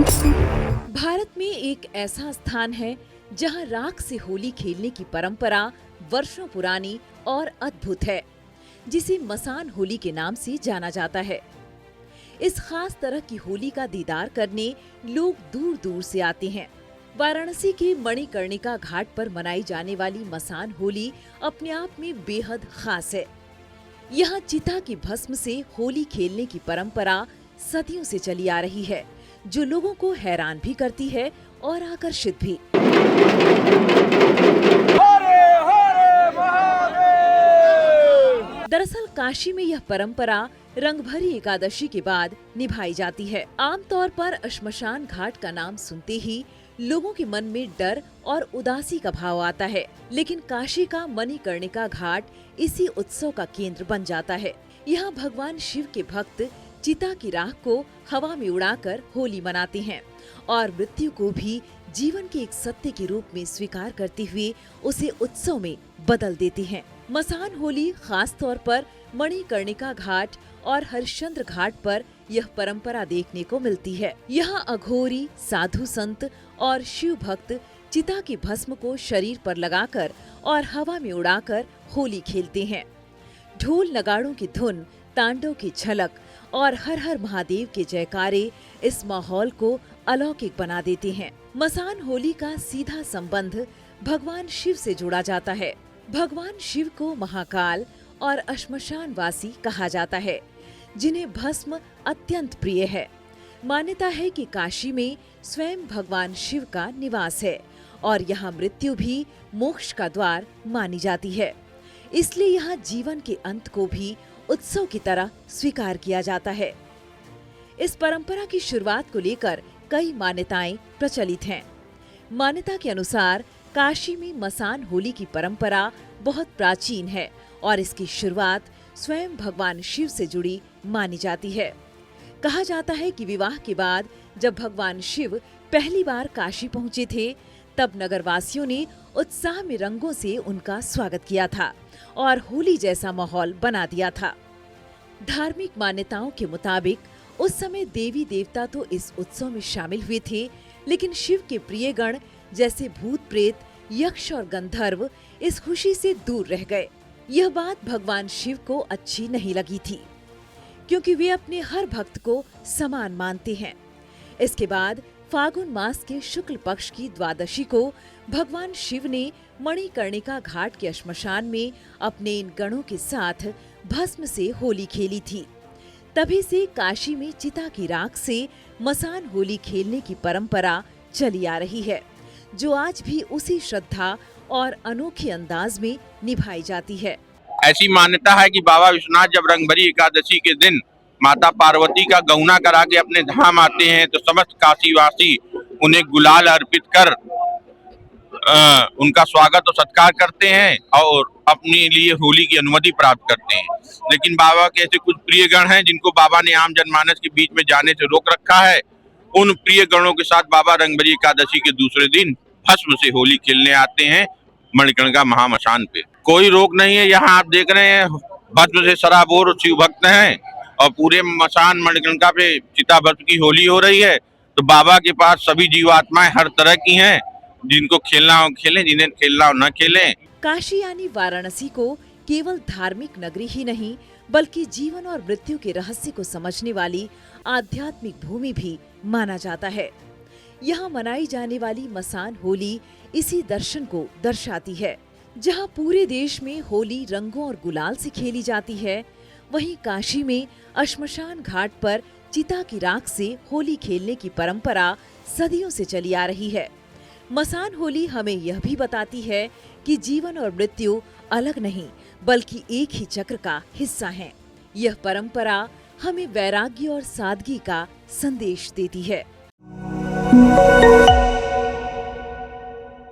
भारत में एक ऐसा स्थान है जहां राख से होली खेलने की परंपरा वर्षों पुरानी और अद्भुत है, जिसे मसान होली के नाम से जाना जाता है। इस खास तरह की होली का दीदार करने लोग दूर दूर से आते हैं। वाराणसी के मणिकर्णिका घाट पर मनाई जाने वाली मसान होली अपने आप में बेहद खास है। यहाँ चिता की भस्म से होली खेलने की परंपरा सदियों से चली आ रही है, जो लोगों को हैरान भी करती है और आकर्षित भी। दरअसल काशी में यह परंपरा रंगभरी एकादशी के बाद निभाई जाती है। आमतौर पर श्मशान घाट का नाम सुनते ही लोगों के मन में डर और उदासी का भाव आता है, लेकिन काशी का मणिकर्णिका घाट इसी उत्सव का केंद्र बन जाता है। यहाँ भगवान शिव के भक्त चिता की राख को हवा में उड़ाकर होली मनाते हैं और मृत्यु को भी जीवन के एक सत्य के रूप में स्वीकार करते हुए उसे उत्सव में बदल देते हैं। मसान होली खास तौर पर मणिकर्णिका घाट और हरिश्चंद्र घाट पर यह परंपरा देखने को मिलती है। यहाँ अघोरी, साधु संत और शिव भक्त चिता की भस्म को शरीर पर लगाकर और हवा में उड़ाकर होली खेलते हैं। ढोल नगाड़ों की धुन, तांडव की झलक और हर हर महादेव के जयकारे इस माहौल को अलौकिक बना देते हैं। मसान होली का सीधा संबंध भगवान शिव से जुड़ा जाता है। भगवान शिव को महाकाल और श्मशान वासी कहा जाता है, जिन्हें भस्म अत्यंत प्रिय है। मान्यता है कि काशी में स्वयं भगवान शिव का निवास है और यहाँ मृत्यु भी मोक्ष का द्वार मानी जाती है। इसलिए यहाँ जीवन के अंत को भी उत्सव की तरह स्वीकार किया जाता है। इस परंपरा की शुरुआत को लेकर कई मान्यताएं प्रचलित हैं। मान्यता के अनुसार काशी में मसान होली की परंपरा बहुत प्राचीन है और इसकी शुरुआत स्वयं भगवान शिव से जुड़ी मानी जाती है। कहा जाता है कि विवाह के बाद जब भगवान शिव पहली बार काशी पहुंचे थे, तब नगरवासियों ने उत्साह में रंगों से उनका स्वागत किया था और होली जैसा माहौल बना दिया था। धार्मिक मान्यताओं के मुताबिक उस समय देवी देवता तो इस उत्सव में शामिल हुए थे, लेकिन शिव के प्रिय गण जैसे भूत प्रेत, यक्ष और गंधर्व इस खुशी से दूर रह गए। यह बात भगवान शिव को अच्छी नहीं लगी थी, क्योंकि वे अपने हर भक्त को समान मानते हैं। इसके बाद फागुन मास के शुक्ल पक्ष की द्वादशी को भगवान शिव ने मणिकर्णिका घाट के श्मशान में अपने इन गणों के साथ भस्म से होली खेली थी। तभी से काशी में चिता की राख से मसान होली खेलने की परंपरा चली आ रही है, जो आज भी उसी श्रद्धा और अनोखे अंदाज में निभाई जाती है। ऐसी मान्यता है कि बाबा विश्वनाथ जब रंगभरी एकादशी के दिन माता पार्वती का गौना करा के अपने धाम आते हैं, तो समस्त काशीवासी उन्हें गुलाल अर्पित कर उनका स्वागत और सत्कार करते हैं और अपने लिए होली की अनुमति प्राप्त करते हैं। लेकिन बाबा के ऐसे कुछ प्रिय गण हैं जिनको बाबा ने आम जनमानस के बीच में जाने से रोक रखा है। उन प्रिय गणों के साथ बाबा रंगभरी एकादशी के दूसरे दिन भस्म से होली खेलने आते हैं मणिकर्णिका महामसान पे। कोई रोक नहीं है। यहाँ आप देख रहे हैं भस्म से सराबोर शिव भक्त हैं और पूरे मसान मणिकर्णिका पे चिता भस्म की होली हो रही है। तो बाबा के पास सभी जीवात्माएं हर तरह की हैं, जिनको खेलना हो खेलें, जिन्हें खेलना हो न खेलें। काशी यानी वाराणसी को केवल धार्मिक नगरी ही नहीं, बल्कि जीवन और मृत्यु के रहस्य को समझने वाली आध्यात्मिक भूमि भी माना जाता है। यहाँ मनाई जाने वाली मसान होली इसी दर्शन को दर्शाती है। जहाँ पूरे देश में होली रंगों और गुलाल से खेली जाती है, वहीं काशी में श्मशान घाट पर चिता की राख से होली खेलने की परंपरा सदियों से चली आ रही है। मसान होली हमें यह भी बताती है कि जीवन और मृत्यु अलग नहीं, बल्कि एक ही चक्र का हिस्सा हैं। यह परंपरा हमें वैराग्य और सादगी का संदेश देती है।